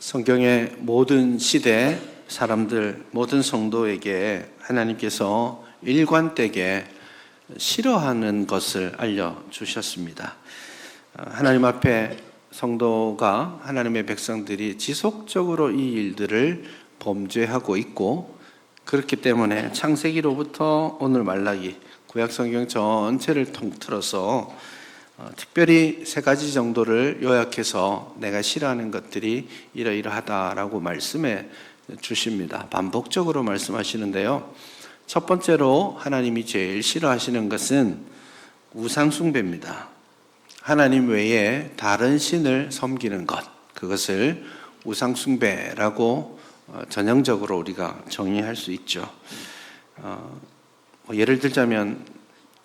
성경의 모든 시대 사람들, 모든 성도에게 하나님께서 일관되게 싫어하는 것을 알려주셨습니다. 하나님 앞에 성도가, 하나님의 백성들이 지속적으로 이 일들을 범죄하고 있고, 그렇기 때문에 창세기로부터 오늘 말라기, 구약성경 전체를 통틀어서 특별히 세 가지 정도를 요약해서 내가 싫어하는 것들이 이러이러하다라고 말씀해 주십니다. 반복적으로 말씀하시는데요. 첫 번째로 하나님이 제일 싫어하시는 것은 우상숭배입니다. 하나님 외에 다른 신을 섬기는 것, 그것을 우상숭배라고 전형적으로 우리가 정의할 수 있죠. 예를 들자면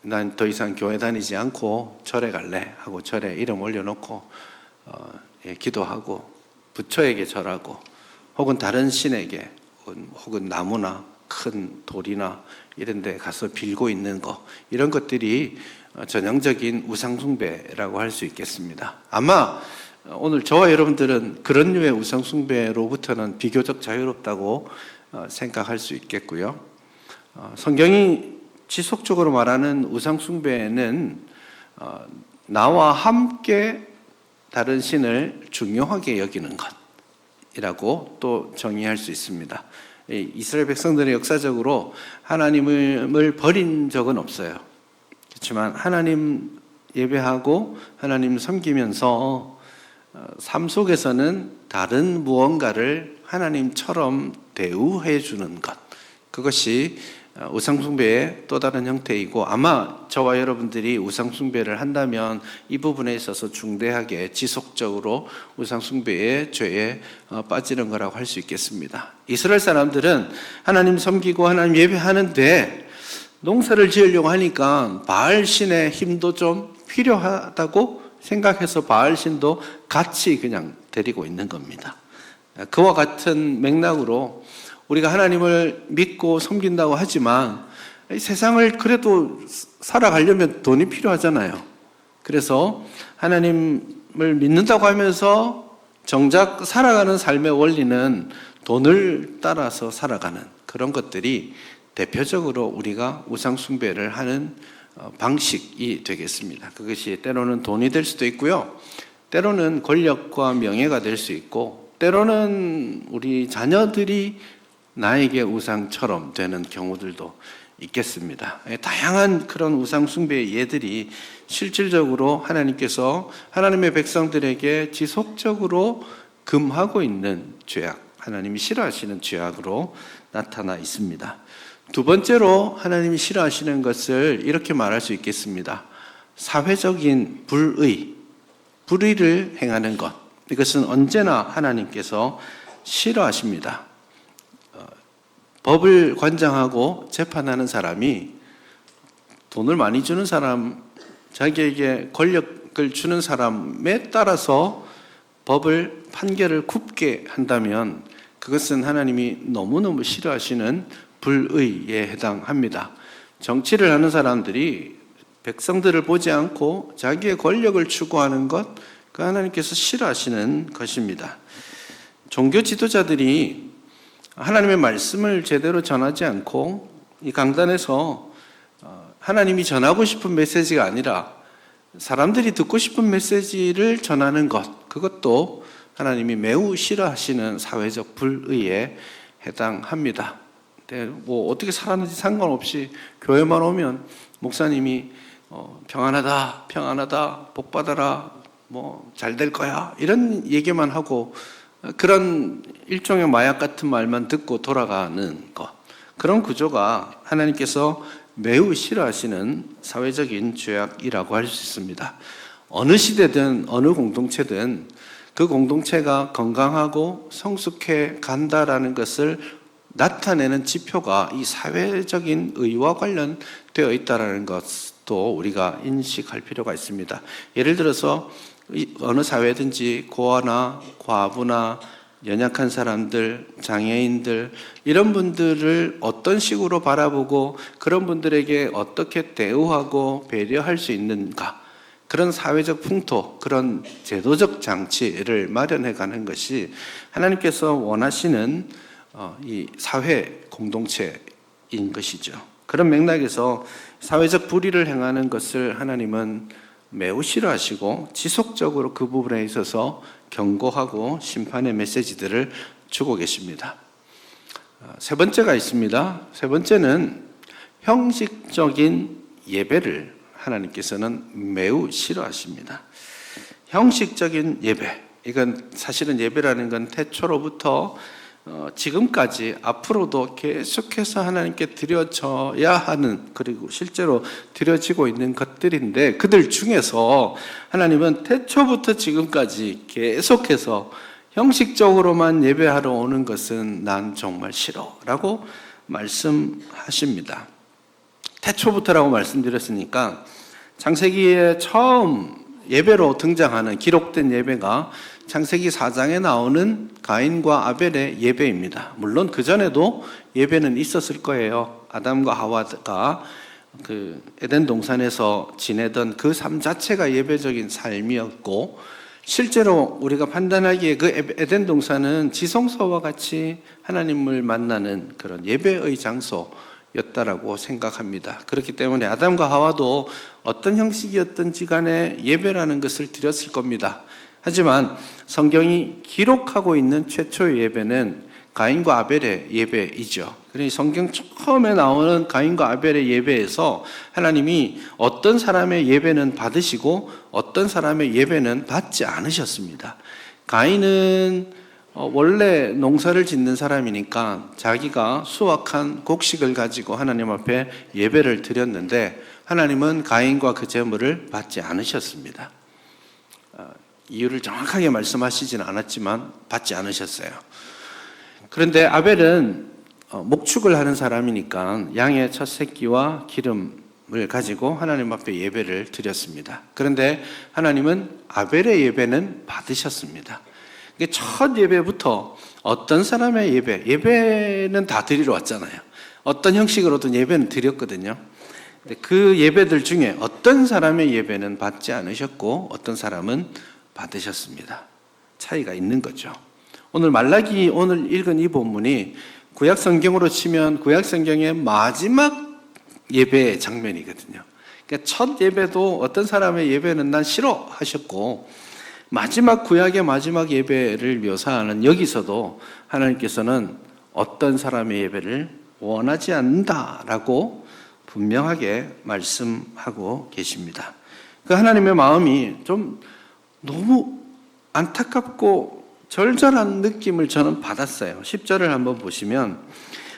난 더 이상 교회 다니지 않고 절에 갈래 하고 절에 이름 올려놓고 기도하고 부처에게 절하고, 혹은 다른 신에게, 혹은 나무나 큰 돌이나 이런 데 가서 빌고 있는 거, 이런 것들이 전형적인 우상숭배라고 할 수 있겠습니다. 아마 오늘 저와 여러분들은 그런 류의 우상숭배로부터는 비교적 자유롭다고 생각할 수 있겠고요. 성경이 지속적으로 말하는 우상숭배는 나와 함께 다른 신을 중요하게 여기는 것이라고 또 정의할 수 있습니다. 이스라엘 백성들은 역사적으로 하나님을 버린 적은 없어요. 그렇지만 하나님 예배하고 하나님 섬기면서 삶 속에서는 다른 무언가를 하나님처럼 대우해 주는 것, 그것이 우상숭배의 또 다른 형태이고, 아마 저와 여러분들이 우상숭배를 한다면 이 부분에 있어서 중대하게 지속적으로 우상숭배의 죄에 빠지는 거라고 할 수 있겠습니다. 이스라엘 사람들은 하나님 섬기고 하나님 예배하는데 농사를 지으려고 하니까 바알 신의 힘도 좀 필요하다고 생각해서 바알 신도 같이 그냥 데리고 있는 겁니다. 그와 같은 맥락으로 우리가 하나님을 믿고 섬긴다고 하지만 세상을 그래도 살아가려면 돈이 필요하잖아요. 그래서 하나님을 믿는다고 하면서 정작 살아가는 삶의 원리는 돈을 따라서 살아가는 그런 것들이 대표적으로 우리가 우상숭배를 하는 방식이 되겠습니다. 그것이 때로는 돈이 될 수도 있고요. 때로는 권력과 명예가 될 수 있고, 때로는 우리 자녀들이 나에게 우상처럼 되는 경우들도 있겠습니다. 다양한 그런 우상숭배의 예들이 실질적으로 하나님께서 하나님의 백성들에게 지속적으로 금하고 있는 죄악, 하나님이 싫어하시는 죄악으로 나타나 있습니다. 두 번째로 하나님이 싫어하시는 것을 이렇게 말할 수 있겠습니다. 사회적인 불의를 행하는 것, 이것은 언제나 하나님께서 싫어하십니다. 법을 관장하고 재판하는 사람이 돈을 많이 주는 사람, 자기에게 권력을 주는 사람에 따라서 법을 판결을 굽게 한다면 그것은 하나님이 너무너무 싫어하시는 불의에 해당합니다. 정치를 하는 사람들이 백성들을 보지 않고 자기의 권력을 추구하는 것, 그 하나님께서 싫어하시는 것입니다. 종교 지도자들이 하나님의 말씀을 제대로 전하지 않고 이 강단에서 하나님이 전하고 싶은 메시지가 아니라 사람들이 듣고 싶은 메시지를 전하는 것, 그것도 하나님이 매우 싫어하시는 사회적 불의에 해당합니다. 뭐 어떻게 살았는지 상관없이 교회만 오면 목사님이 평안하다, 평안하다, 복 받아라, 뭐 잘 될 거야, 이런 얘기만 하고 그런 일종의 마약 같은 말만 듣고 돌아가는 것, 그런 구조가 하나님께서 매우 싫어하시는 사회적인 죄악이라고 할 수 있습니다. 어느 시대든 어느 공동체든 그 공동체가 건강하고 성숙해 간다라는 것을 나타내는 지표가 이 사회적인 의와 관련되어 있다는 것도 우리가 인식할 필요가 있습니다. 예를 들어서 어느 사회든지 고아나 과부나 연약한 사람들, 장애인들, 이런 분들을 어떤 식으로 바라보고 그런 분들에게 어떻게 대우하고 배려할 수 있는가, 그런 사회적 풍토, 그런 제도적 장치를 마련해 가는 것이 하나님께서 원하시는 이 사회 공동체인 것이죠. 그런 맥락에서 사회적 불의를 행하는 것을 하나님은 매우 싫어하시고 지속적으로 그 부분에 있어서 경고하고 심판의 메시지들을 주고 계십니다. 세 번째가 있습니다. 세 번째는 형식적인 예배를 하나님께서는 매우 싫어하십니다. 형식적인 예배, 이건 사실은 예배라는 건 태초로부터 지금까지 앞으로도 계속해서 하나님께 드려져야 하는, 그리고 실제로 드려지고 있는 것들인데, 그들 중에서 하나님은 태초부터 지금까지 계속해서 형식적으로만 예배하러 오는 것은 난 정말 싫어 라고 말씀하십니다. 태초부터라고 말씀드렸으니까 창세기에 처음 예배로 등장하는 기록된 예배가 창세기 4장에 나오는 가인과 아벨의 예배입니다. 물론 그 전에도 예배는 있었을 거예요. 아담과 하와가 그 에덴 동산에서 지내던 그 삶 자체가 예배적인 삶이었고, 실제로 우리가 판단하기에 그 에덴 동산은 지성소와 같이 하나님을 만나는 그런 예배의 장소였다라고 생각합니다. 그렇기 때문에 아담과 하와도 어떤 형식이었든지 간에 예배라는 것을 드렸을 겁니다. 하지만 성경이 기록하고 있는 최초의 예배는 가인과 아벨의 예배이죠. 그러니 성경 처음에 나오는 가인과 아벨의 예배에서 하나님이 어떤 사람의 예배는 받으시고 어떤 사람의 예배는 받지 않으셨습니다. 가인은 원래 농사를 짓는 사람이니까 자기가 수확한 곡식을 가지고 하나님 앞에 예배를 드렸는데, 하나님은 가인과 그 제물을 받지 않으셨습니다. 이유를 정확하게 말씀하시지는 않았지만 받지 않으셨어요. 그런데 아벨은 목축을 하는 사람이니까 양의 첫 새끼와 기름을 가지고 하나님 앞에 예배를 드렸습니다. 그런데 하나님은 아벨의 예배는 받으셨습니다. 첫 예배부터 어떤 사람의 예배는 다 드리러 왔잖아요. 어떤 형식으로든 예배는 드렸거든요. 그 예배들 중에 어떤 사람의 예배는 받지 않으셨고 어떤 사람은 받으셨습니다. 차이가 있는 거죠. 오늘 말라기, 오늘 읽은 이 본문이 구약 성경으로 치면 구약 성경의 마지막 예배 장면이거든요. 그러니까 첫 예배도 어떤 사람의 예배는 난 싫어 하셨고, 마지막 구약의 마지막 예배를 묘사하는 여기서도 하나님께서는 어떤 사람의 예배를 원하지 않는다라고 분명하게 말씀하고 계십니다. 그 하나님의 마음이 좀 너무 안타깝고 절절한 느낌을 저는 받았어요. 10절을 한번 보시면,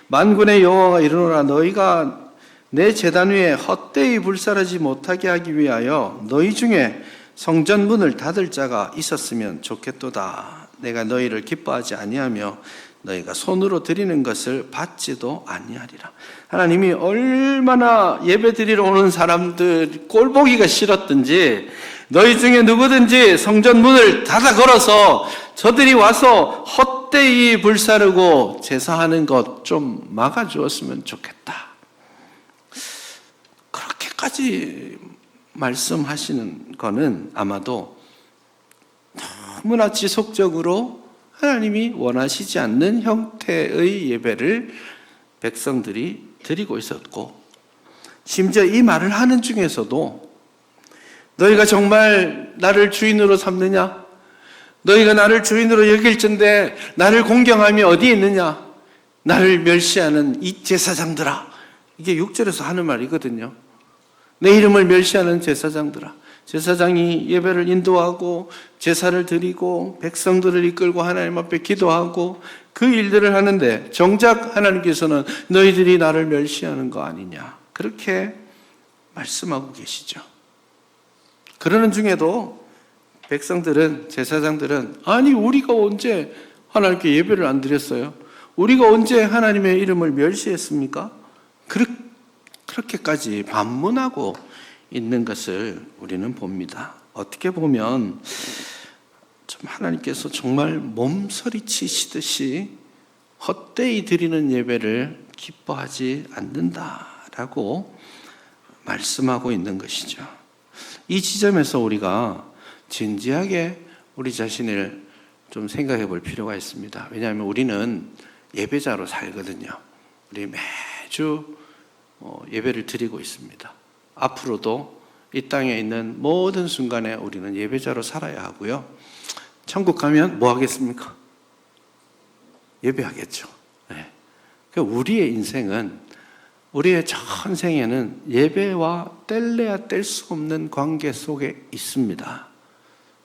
만군의 여호와가 이르노라, 너희가 내 제단 위에 헛되이 불사르지 못하게 하기 위하여 너희 중에 성전 문을 닫을 자가 있었으면 좋겠도다. 내가 너희를 기뻐하지 아니하며 너희가 손으로 드리는 것을 받지도 아니하리라. 하나님이 얼마나 예배 드리러 오는 사람들 꼴보기가 싫었든지 너희 중에 누구든지 성전 문을 닫아 걸어서 저들이 와서 헛되이 불사르고 제사하는 것 좀 막아주었으면 좋겠다. 그렇게까지 말씀하시는 거는 아마도 너무나 지속적으로 하나님이 원하시지 않는 형태의 예배를 백성들이 드리고 있었고, 심지어 이 말을 하는 중에서도 너희가 정말 나를 주인으로 삼느냐? 너희가 나를 주인으로 여길진데 나를 공경함이 어디에 있느냐? 나를 멸시하는 이 제사장들아. 이게 6절에서 하는 말이거든요. 내 이름을 멸시하는 제사장들아. 제사장이 예배를 인도하고 제사를 드리고 백성들을 이끌고 하나님 앞에 기도하고 그 일들을 하는데 정작 하나님께서는 너희들이 나를 멸시하는 거 아니냐, 그렇게 말씀하고 계시죠. 그러는 중에도 백성들은, 제사장들은, 아니 우리가 언제 하나님께 예배를 안 드렸어요? 우리가 언제 하나님의 이름을 멸시했습니까? 그렇게까지 반문하고 있는 것을 우리는 봅니다. 어떻게 보면 좀 하나님께서 정말 몸서리치시듯이 헛되이 드리는 예배를 기뻐하지 않는다라고 말씀하고 있는 것이죠. 이 지점에서 우리가 진지하게 우리 자신을 좀 생각해 볼 필요가 있습니다. 왜냐하면 우리는 예배자로 살거든요. 우리 매주 예배를 드리고 있습니다. 앞으로도 이 땅에 있는 모든 순간에 우리는 예배자로 살아야 하고요. 천국 가면 뭐 하겠습니까? 예배하겠죠. 네. 우리의 인생은, 우리의 전생에는 예배와 뗄래야 뗄 수 없는 관계 속에 있습니다.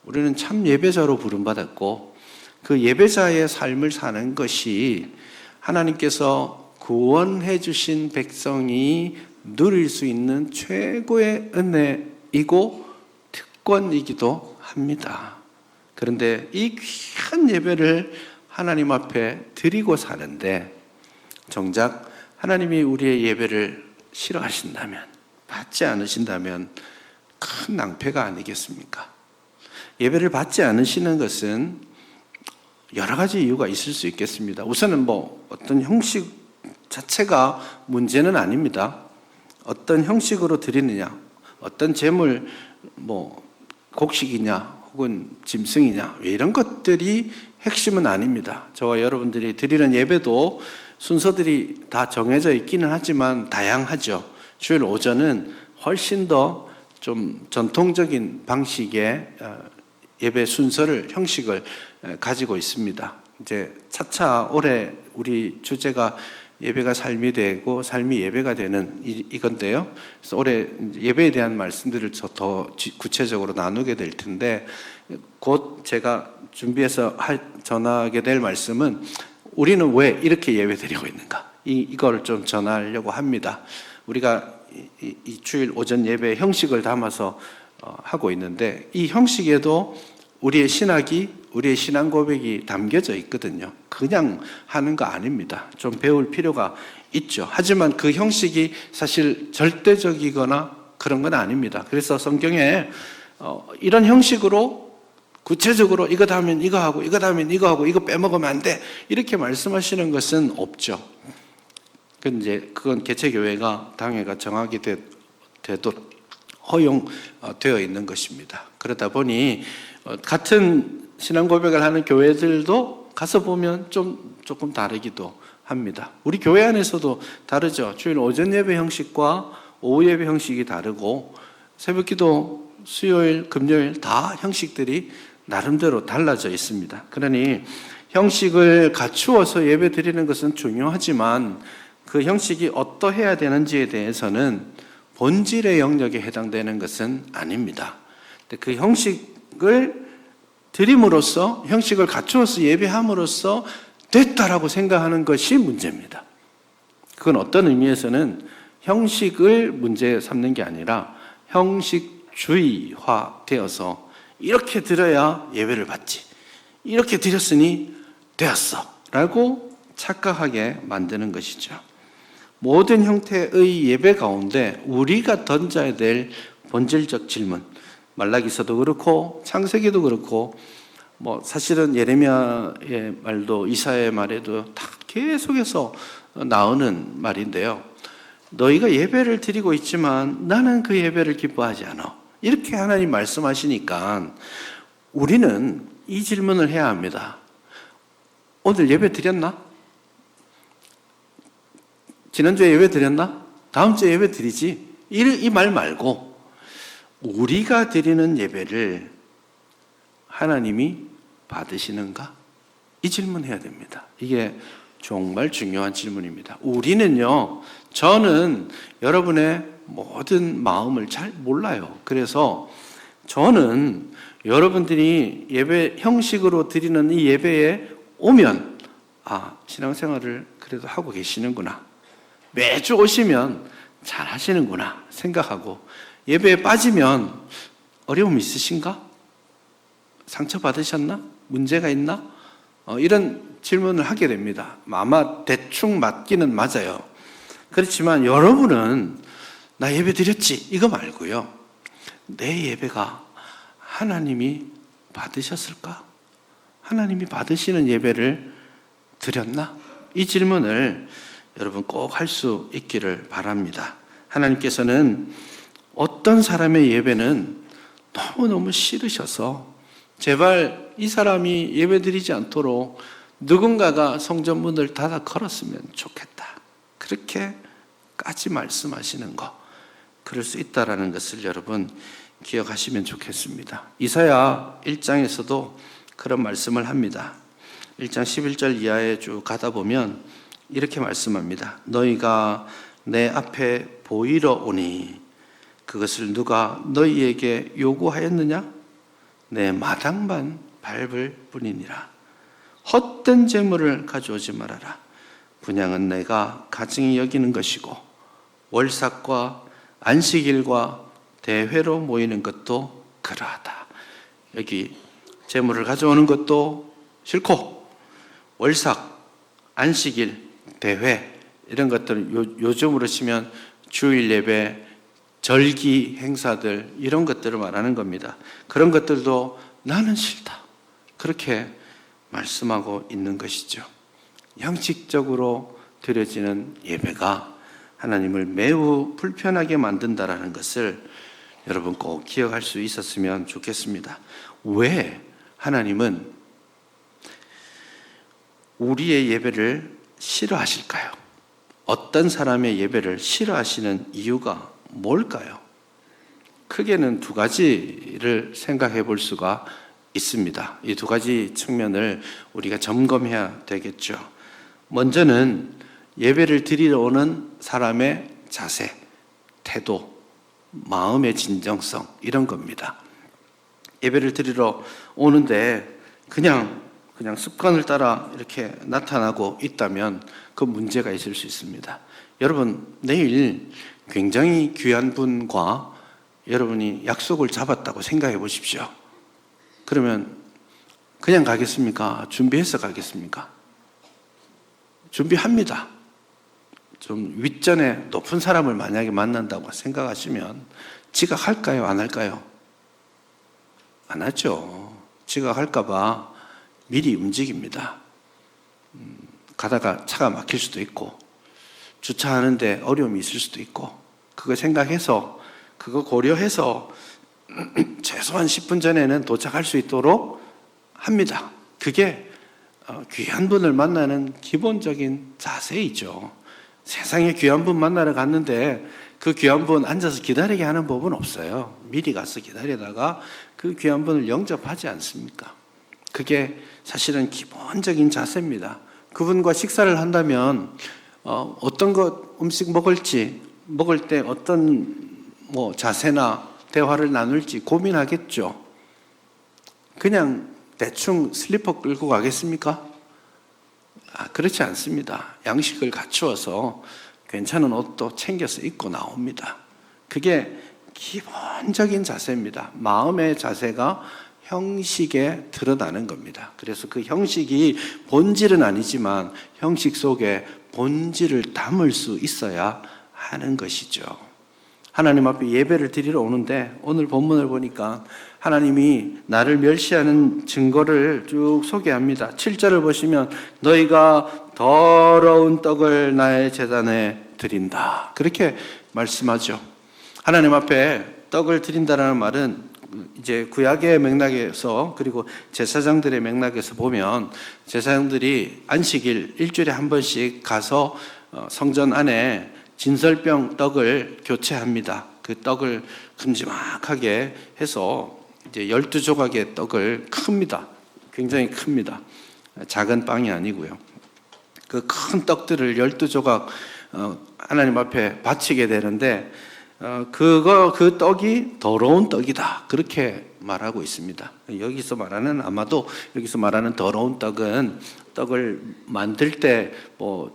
우리는 참 예배자로 부름받았고, 그 예배자의 삶을 사는 것이 하나님께서 구원해 주신 백성이 누릴 수 있는 최고의 은혜이고 특권이기도 합니다. 그런데 이 귀한 예배를 하나님 앞에 드리고 사는데, 정작 하나님이 우리의 예배를 싫어하신다면, 받지 않으신다면 큰 낭패가 아니겠습니까? 예배를 받지 않으시는 것은 여러 가지 이유가 있을 수 있겠습니다. 우선은 어떤 형식 자체가 문제는 아닙니다. 어떤 형식으로 드리느냐, 어떤 제물, 곡식이냐, 혹은 짐승이냐, 이런 것들이 핵심은 아닙니다. 저와 여러분들이 드리는 예배도 순서들이 다 정해져 있기는 하지만 다양하죠. 주일 오전은 훨씬 더 좀 전통적인 방식의 예배 순서를, 형식을 가지고 있습니다. 이제 차차 올해 우리 주제가 예배가 삶이 되고 삶이 예배가 되는 이건데요. 그래서 올해 예배에 대한 말씀들을 더 구체적으로 나누게 될 텐데, 곧 제가 준비해서 전하게 될 말씀은 우리는 왜 이렇게 예배 드리고 있는가, 이걸 좀 전하려고 합니다. 우리가 이 주일 오전 예배 형식을 담아서 하고 있는데, 이 형식에도 우리의 신학이, 우리의 신앙 고백이 담겨져 있거든요. 그냥 하는 거 아닙니다. 좀 배울 필요가 있죠. 하지만 그 형식이 사실 절대적이거나 그런 건 아닙니다. 그래서 성경에 이런 형식으로 구체적으로 이거 다음엔 이거 하고, 이거 다음엔 이거 하고, 이거 빼먹으면 안 돼, 이렇게 말씀하시는 것은 없죠. 그건 개체교회가, 당회가 정하게 되도록 허용되어 있는 것입니다. 그러다 보니 같은 신앙 고백을 하는 교회들도 가서 보면 조금 다르기도 합니다. 우리 교회 안에서도 다르죠. 주일 오전 예배 형식과 오후 예배 형식이 다르고, 새벽기도, 수요일, 금요일 다 형식들이 나름대로 달라져 있습니다. 그러니 형식을 갖추어서 예배 드리는 것은 중요하지만 그 형식이 어떠해야 되는지에 대해서는 본질의 영역에 해당되는 것은 아닙니다. 그 형식을 드림으로써, 형식을 갖추어서 예배함으로써 됐다라고 생각하는 것이 문제입니다. 그건 어떤 의미에서는 형식을 문제 삼는 게 아니라 형식주의화 되어서 이렇게 드려야 예배를 받지, 이렇게 드렸으니 되었어 라고 착각하게 만드는 것이죠. 모든 형태의 예배 가운데 우리가 던져야 될 본질적 질문, 말라기서도 그렇고 창세기도 그렇고, 사실은 예레미야의 말도 이사야의 말에도 다 계속해서 나오는 말인데요. 너희가 예배를 드리고 있지만 나는 그 예배를 기뻐하지 않아, 이렇게 하나님 말씀하시니까 우리는 이 질문을 해야 합니다. 오늘 예배 드렸나? 지난주에 예배 드렸나? 다음 주에 예배 드리지? 이 말 말고 우리가 드리는 예배를 하나님이 받으시는가? 이 질문해야 됩니다. 이게 정말 중요한 질문입니다. 우리는요, 저는 여러분의 모든 마음을 잘 몰라요. 그래서 저는 여러분들이 예배 형식으로 드리는 이 예배에 오면, 신앙생활을 그래도 하고 계시는구나, 매주 오시면 잘 하시는구나 생각하고, 예배에 빠지면 어려움 있으신가? 상처받으셨나? 문제가 있나? 이런 질문을 하게 됩니다. 아마 대충 맞기는 맞아요. 그렇지만 여러분은 나 예배 드렸지, 이거 말고요, 내 예배가 하나님이 받으셨을까? 하나님이 받으시는 예배를 드렸나? 이 질문을 여러분 꼭 할 수 있기를 바랍니다. 하나님께서는 어떤 사람의 예배는 너무너무 싫으셔서 제발 이 사람이 예배드리지 않도록 누군가가 성전 문을 닫아 걸었으면 좋겠다. 그렇게까지 말씀하시는 거, 그럴 수 있다라는 것을 여러분 기억하시면 좋겠습니다. 이사야 1장에서도 그런 말씀을 합니다. 1장 11절 이하에 쭉 가다 보면 이렇게 말씀합니다. 너희가 내 앞에 보이러 오니 그것을 누가 너희에게 요구하였느냐? 내 마당만 밟을 뿐이니라. 헛된 재물을 가져오지 말아라. 분향은 내가 가증히 여기는 것이고 월삭과 안식일과 대회로 모이는 것도 그러하다. 여기 재물을 가져오는 것도 싫고 월삭, 안식일, 대회 이런 것들 요즘으로 치면 주일 예배, 절기 행사들 이런 것들을 말하는 겁니다. 그런 것들도 나는 싫다. 그렇게 말씀하고 있는 것이죠. 형식적으로 드려지는 예배가 하나님을 매우 불편하게 만든다라는 것을 여러분 꼭 기억할 수 있었으면 좋겠습니다. 왜 하나님은 우리의 예배를 싫어하실까요? 어떤 사람의 예배를 싫어하시는 이유가 뭘까요? 크게는 두 가지를 생각해 볼 수가 있습니다. 이 두 가지 측면을 우리가 점검해야 되겠죠. 먼저는 예배를 드리러 오는 사람의 자세, 태도, 마음의 진정성 이런 겁니다. 예배를 드리러 오는데 그냥 습관을 따라 이렇게 나타나고 있다면 그 문제가 있을 수 있습니다. 여러분, 내일 굉장히 귀한 분과 여러분이 약속을 잡았다고 생각해 보십시오. 그러면 그냥 가겠습니까? 준비해서 가겠습니까? 준비합니다. 좀 윗전에 높은 사람을 만약에 만난다고 생각하시면 지각할까요? 안 할까요? 안 하죠. 지각할까 봐 미리 움직입니다. 가다가 차가 막힐 수도 있고 주차하는데 어려움이 있을 수도 있고 그거 생각해서 그거 고려해서 최소한 10분 전에는 도착할 수 있도록 합니다. 그게 귀한 분을 만나는 기본적인 자세이죠. 세상에 귀한 분 만나러 갔는데 그 귀한 분 앉아서 기다리게 하는 법은 없어요. 미리 가서 기다리다가 그 귀한 분을 영접하지 않습니까? 그게 사실은 기본적인 자세입니다. 그분과 식사를 한다면 어떤 것 음식 먹을지 먹을 때 어떤 자세나 대화를 나눌지 고민하겠죠. 그냥 대충 슬리퍼 끌고 가겠습니까? 그렇지 않습니다. 양식을 갖추어서 괜찮은 옷도 챙겨서 입고 나옵니다. 그게 기본적인 자세입니다. 마음의 자세가 형식에 드러나는 겁니다. 그래서 그 형식이 본질은 아니지만 형식 속에 본질을 담을 수 있어야 하는 것이죠. 하나님 앞에 예배를 드리러 오는데 오늘 본문을 보니까 하나님이 나를 멸시하는 증거를 쭉 소개합니다. 7절을 보시면 너희가 더러운 떡을 나의 제단에 드린다. 그렇게 말씀하죠. 하나님 앞에 떡을 드린다라는 말은 이제 구약의 맥락에서 그리고 제사장들의 맥락에서 보면 제사장들이 안식일 일주일에 한 번씩 가서 성전 안에 진설병 떡을 교체합니다. 그 떡을 큼지막하게 해서 이제 12조각의 떡을 큽니다. 굉장히 큽니다. 작은 빵이 아니고요. 그 큰 떡들을 12조각 하나님 앞에 바치게 되는데 그 떡이 더러운 떡이다. 그렇게 말하고 있습니다. 아마도 여기서 말하는 더러운 떡은 떡을 만들 때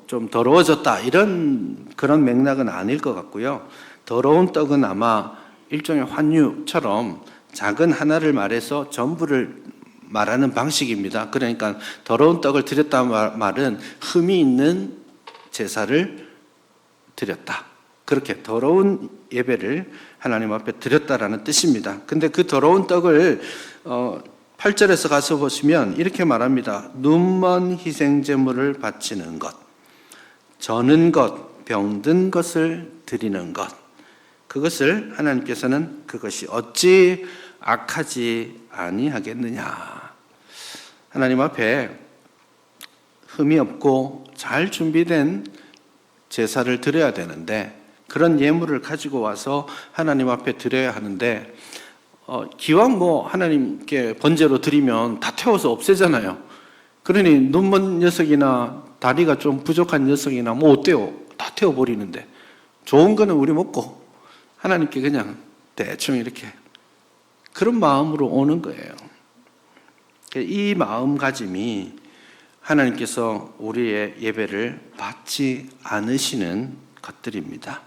좀 더러워졌다 이런 그런 맥락은 아닐 것 같고요. 더러운 떡은 아마 일종의 환유처럼 작은 하나를 말해서 전부를 말하는 방식입니다. 그러니까 더러운 떡을 드렸다는 말은 흠이 있는 제사를 드렸다. 그렇게 더러운 예배를 하나님 앞에 드렸다라는 뜻입니다. 근데 그 더러운 떡을 8절에서 가서 보시면 이렇게 말합니다. 눈먼 희생제물을 바치는 것, 저는 것, 병든 것을 드리는 것. 그것을 하나님께서는 그것이 어찌 악하지 아니하겠느냐. 하나님 앞에 흠이 없고 잘 준비된 제사를 드려야 되는데, 그런 예물을 가지고 와서 하나님 앞에 드려야 하는데, 기왕 하나님께 번제로 드리면 다 태워서 없애잖아요. 그러니 눈먼 녀석이나 다리가 좀 부족한 녀석이나 어때요? 다 태워버리는데, 좋은 거는 우리 먹고 하나님께 그냥 대충 이렇게, 그런 마음으로 오는 거예요. 이 마음가짐이 하나님께서 우리의 예배를 받지 않으시는 것들입니다.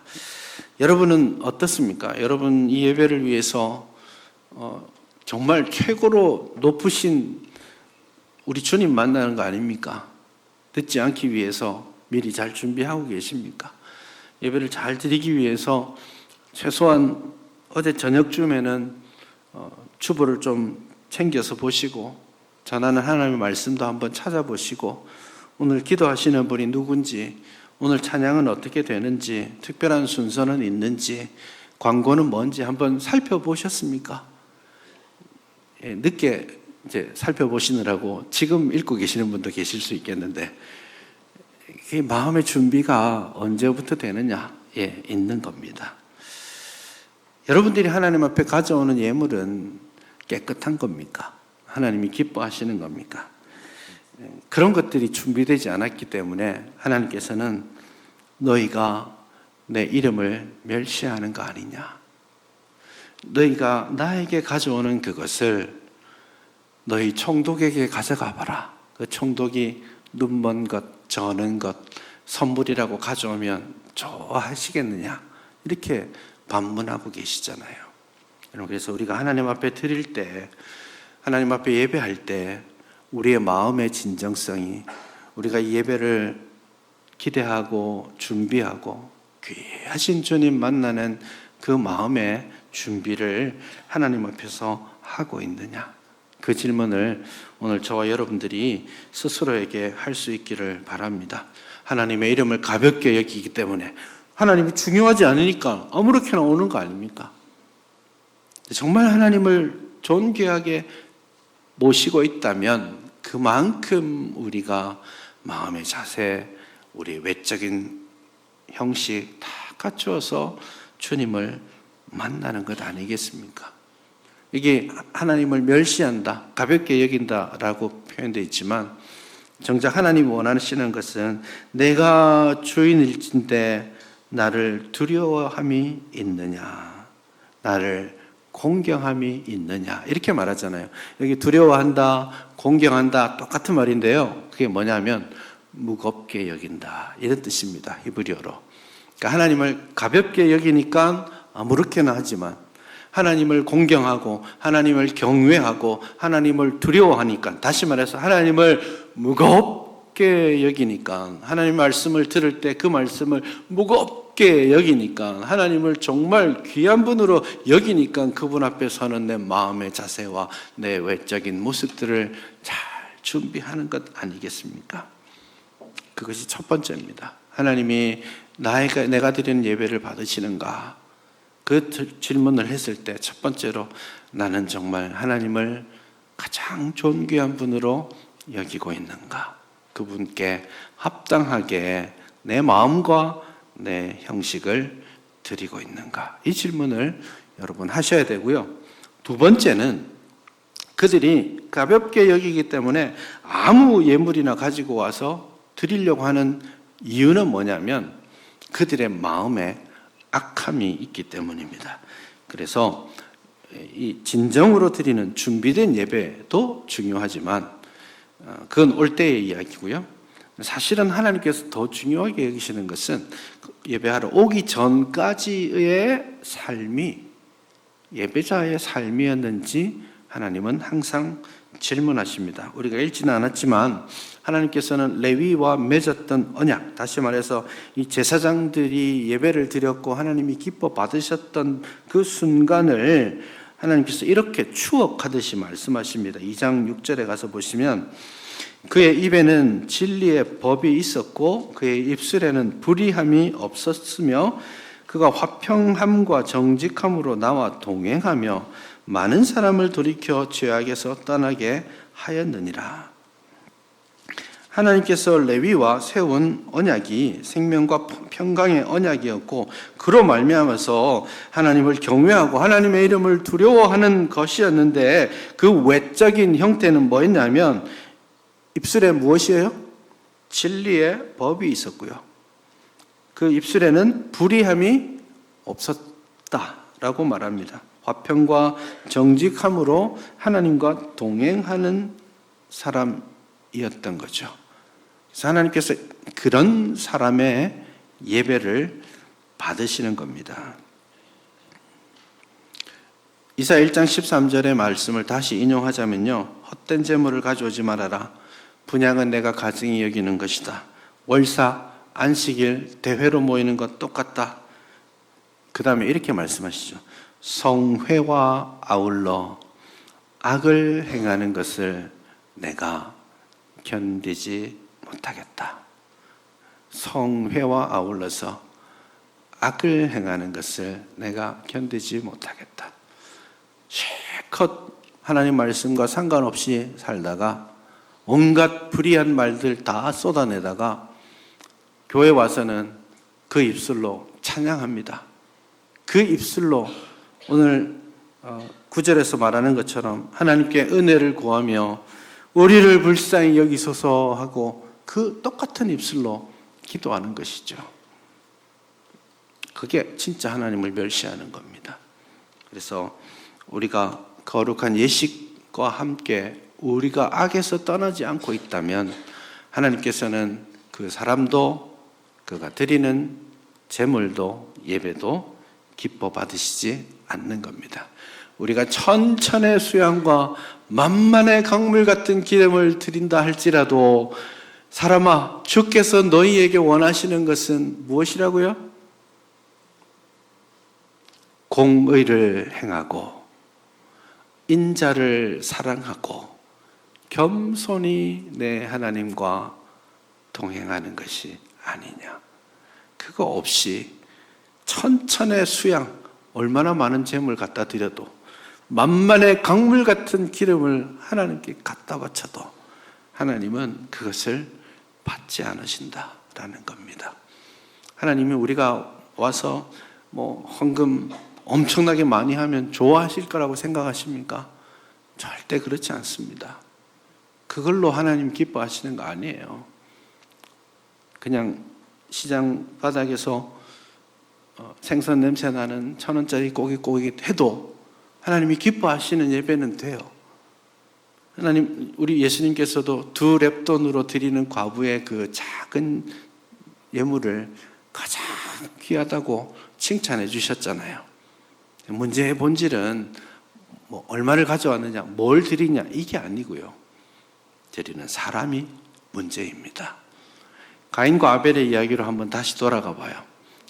여러분은 어떻습니까? 여러분 이 예배를 위해서 정말 최고로 높으신 우리 주님 만나는 거 아닙니까? 늦지 않기 위해서 미리 잘 준비하고 계십니까? 예배를 잘 드리기 위해서 최소한 어제 저녁쯤에는 주보를 좀 챙겨서 보시고, 전하는 하나님의 말씀도 한번 찾아보시고, 오늘 기도하시는 분이 누군지, 오늘 찬양은 어떻게 되는지, 특별한 순서는 있는지, 광고는 뭔지 한번 살펴보셨습니까? 늦게 이제 살펴보시느라고 지금 읽고 계시는 분도 계실 수 있겠는데, 이 마음의 준비가 언제부터 되느냐? 있는 겁니다. 여러분들이 하나님 앞에 가져오는 예물은 깨끗한 겁니까? 하나님이 기뻐하시는 겁니까? 그런 것들이 준비되지 않았기 때문에 하나님께서는 너희가 내 이름을 멸시하는 거 아니냐? 너희가 나에게 가져오는 그것을 너희 총독에게 가져가 봐라. 그 총독이 눈먼 것, 저는 것, 선물이라고 가져오면 좋아하시겠느냐? 이렇게 반문하고 계시잖아요. 그래서 우리가 하나님 앞에 드릴 때, 하나님 앞에 예배할 때 우리의 마음의 진정성이, 우리가 이 예배를 기대하고 준비하고 귀하신 주님 만나는 그 마음의 준비를 하나님 앞에서 하고 있느냐, 그 질문을 오늘 저와 여러분들이 스스로에게 할 수 있기를 바랍니다. 하나님의 이름을 가볍게 여기기 때문에 하나님이 중요하지 않으니까 아무렇게나 오는 거 아닙니까? 정말 하나님을 존귀하게 모시고 있다면 그만큼 우리가 마음의 자세, 우리 외적인 형식 다 갖추어서 주님을 만나는 것 아니겠습니까? 이게 하나님을 멸시한다, 가볍게 여긴다라고 표현되어 있지만, 정작 하나님이 원하시는 것은 내가 주인일진데 나를 두려워함이 있느냐, 나를 공경함이 있느냐, 이렇게 말하잖아요. 여기 두려워한다, 공경한다 똑같은 말인데요, 그게 뭐냐면 무겁게 여긴다, 이런 뜻입니다. 히브리어로. 그러니까 하나님을 가볍게 여기니까 아무렇게나 하지만, 하나님을 공경하고 하나님을 경외하고 하나님을 두려워하니까, 다시 말해서 하나님을 무겁게 여기니까, 하나님 말씀을 들을 때 그 말씀을 무겁게 여기니까, 하나님을 정말 귀한 분으로 여기니까 그분 앞에 서는 내 마음의 자세와 내 외적인 모습들을 잘 준비하는 것 아니겠습니까? 그것이 첫 번째입니다. 하나님이 내가 드리는 예배를 받으시는가? 그 질문을 했을 때 첫 번째로 나는 정말 하나님을 가장 존귀한 분으로 여기고 있는가? 그분께 합당하게 내 마음과 내 형식을 드리고 있는가? 이 질문을 여러분 하셔야 되고요. 두 번째는 그들이 가볍게 여기기 때문에 아무 예물이나 가지고 와서 드리려고 하는 이유는 뭐냐면 그들의 마음에 악함이 있기 때문입니다. 그래서 이 진정으로 드리는 준비된 예배도 중요하지만 그건 올 때의 이야기고요. 사실은 하나님께서 더 중요하게 여기시는 것은 예배하러 오기 전까지의 삶이 예배자의 삶이었는지 하나님은 항상 질문하십니다. 우리가 읽지는 않았지만 하나님께서는 레위와 맺었던 언약, 다시 말해서 이 제사장들이 예배를 드렸고 하나님이 기뻐 받으셨던 그 순간을 하나님께서 이렇게 추억하듯이 말씀하십니다. 2장 6절에 가서 보시면 그의 입에는 진리의 법이 있었고 그의 입술에는 불의함이 없었으며 그가 화평함과 정직함으로 나와 동행하며 많은 사람을 돌이켜 죄악에서 떠나게 하였느니라. 하나님께서 레위와 세운 언약이 생명과 평강의 언약이었고, 그로 말미암아서 하나님을 경외하고 하나님의 이름을 두려워하는 것이었는데, 그 외적인 형태는 뭐였냐면 입술에 무엇이에요? 진리의 법이 있었고요. 그 입술에는 불의함이 없었다라고 말합니다. 화평과 정직함으로 하나님과 동행하는 사람이었던 거죠. 그래서 하나님께서 그런 사람의 예배를 받으시는 겁니다. 이사야 1장 13절의 말씀을 다시 인용하자면요, 헛된 재물을 가져오지 말아라. 분향은 내가 가증히 여기는 것이다. 월사, 안식일, 대회로 모이는 것 똑같다. 그 다음에 이렇게 말씀하시죠. 성회와 아울러 악을 행하는 것을 내가 견디지 못하겠다. 성회와 아울러서 악을 행하는 것을 내가 견디지 못하겠다. 실컷 하나님 말씀과 상관없이 살다가 온갖 불의한 말들 다 쏟아내다가 교회 와서는 그 입술로 찬양합니다. 그 입술로 오늘 9절에서 말하는 것처럼 하나님께 은혜를 구하며 우리를 불쌍히 여기소서 하고 그 똑같은 입술로 기도하는 것이죠. 그게 진짜 하나님을 멸시하는 겁니다. 그래서 우리가 거룩한 예식과 함께 우리가 악에서 떠나지 않고 있다면 하나님께서는 그 사람도 그가 드리는 제물도 예배도 기뻐 받으시지 않는 겁니다. 우리가 천천의 수양과 만만의 강물 같은 기름을 드린다 할지라도 사람아, 주께서 너희에게 원하시는 것은 무엇이라고요? 공의를 행하고 인자를 사랑하고 겸손히 내 하나님과 동행하는 것이 아니냐. 그거 없이 천천의 수양, 얼마나 많은 재물 갖다 드려도 만만의 강물 같은 기름을 하나님께 갖다 바쳐도 하나님은 그것을 받지 않으신다라는 겁니다. 하나님이 우리가 와서 헌금 엄청나게 많이 하면 좋아하실 거라고 생각하십니까? 절대 그렇지 않습니다. 그걸로 하나님 기뻐하시는 거 아니에요. 그냥 시장 바닥에서 생선 냄새 나는 1,000원짜리 고기 해도 하나님이 기뻐하시는 예배는 돼요. 하나님, 우리 예수님께서도 2렙돈으로 드리는 과부의 그 작은 예물을 가장 귀하다고 칭찬해 주셨잖아요. 문제의 본질은 얼마를 가져왔느냐, 뭘 드리냐, 이게 아니고요. 드리는 사람이 문제입니다. 가인과 아벨의 이야기로 한번 다시 돌아가 봐요.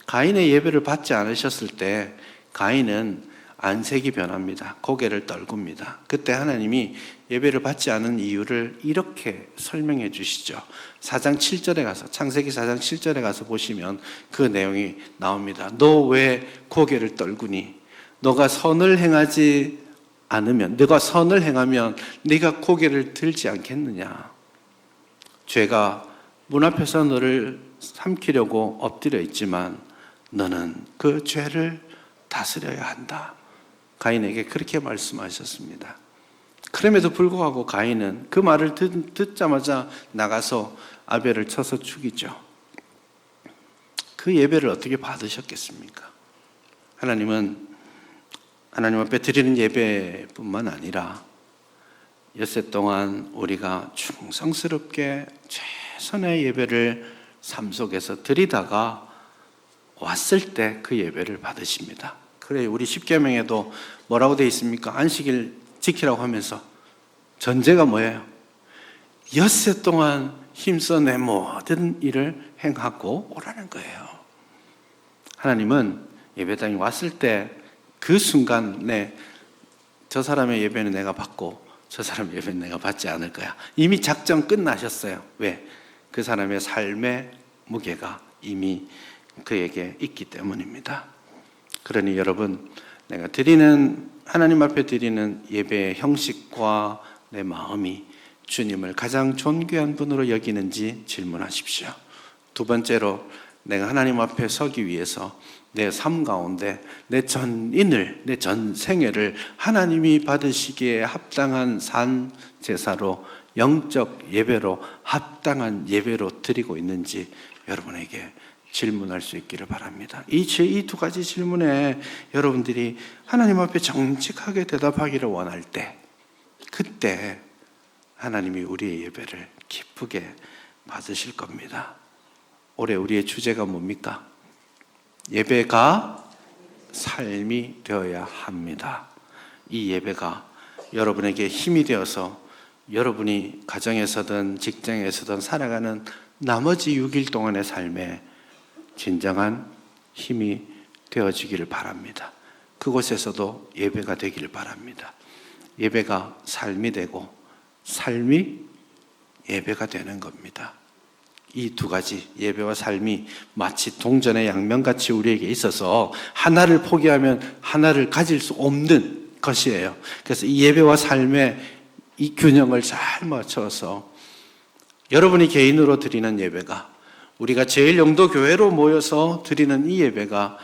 가인의 예배를 받지 않으셨을 때 가인은 안색이 변합니다. 고개를 떨굽니다. 그때 하나님이 예배를 받지 않은 이유를 이렇게 설명해 주시죠. 4장 7절에 가서, 창세기 4장 7절에 가서 보시면 그 내용이 나옵니다. 너 왜 고개를 떨구니? 너가 선을 행하지 않으면, 너가 선을 행하면 네가 고개를 들지 않겠느냐? 죄가 문 앞에서 너를 삼키려고 엎드려 있지만 너는 그 죄를 다스려야 한다. 가인에게 그렇게 말씀하셨습니다. 그럼에도 불구하고 가인은 그 말을 듣자마자 나가서 아벨을 쳐서 죽이죠. 그 예배를 어떻게 받으셨겠습니까? 하나님은 하나님 앞에 드리는 예배뿐만 아니라 엿새 동안 우리가 충성스럽게 최선의 예배를 삶 속에서 드리다가 왔을 때 그 예배를 받으십니다. 그래, 우리 십계명에도 뭐라고 되어 있습니까? 안식일 지키라고 하면서 전제가 뭐예요? 엿새 동안 힘써 내 모든 일을 행하고 오라는 거예요. 하나님은 예배당에 왔을 때 그 순간에 저 사람의 예배는 내가 받고 저 사람의 예배는 내가 받지 않을 거야. 이미 작전 끝나셨어요. 왜? 그 사람의 삶의 무게가 이미 그에게 있기 때문입니다. 그러니 여러분, 내가 드리는 하나님 앞에 드리는 예배의 형식과 내 마음이 주님을 가장 존귀한 분으로 여기는지 질문하십시오. 두 번째로, 내가 하나님 앞에 서기 위해서 내 삶 가운데 내 전인을, 내 전생애를 하나님이 받으시기에 합당한 산 제사로, 영적 예배로, 합당한 예배로 드리고 있는지 여러분에게 질문할 수 있기를 바랍니다. 이 두 가지 질문에 여러분들이 하나님 앞에 정직하게 대답하기를 원할 때, 그때 하나님이 우리의 예배를 기쁘게 받으실 겁니다. 올해 우리의 주제가 뭡니까? 예배가 삶이 되어야 합니다. 이 예배가 여러분에게 힘이 되어서 여러분이 가정에서든 직장에서든 살아가는 나머지 6일 동안의 삶에 진정한 힘이 되어지기를 바랍니다. 그곳에서도 예배가 되기를 바랍니다. 예배가 삶이 되고 삶이 예배가 되는 겁니다. 이 두 가지, 예배와 삶이 마치 동전의 양면같이 우리에게 있어서 하나를 포기하면 하나를 가질 수 없는 것이에요. 그래서 이 예배와 삶의 이 균형을 잘 맞춰서 여러분이 개인으로 드리는 예배가, 우리가 제일영도교회로 모여서 드리는 이 예배가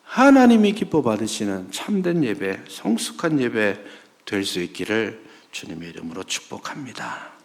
하나님이 기뻐 받으시는 참된 예배, 성숙한 예배 될 수 있기를 주님의 이름으로 축복합니다.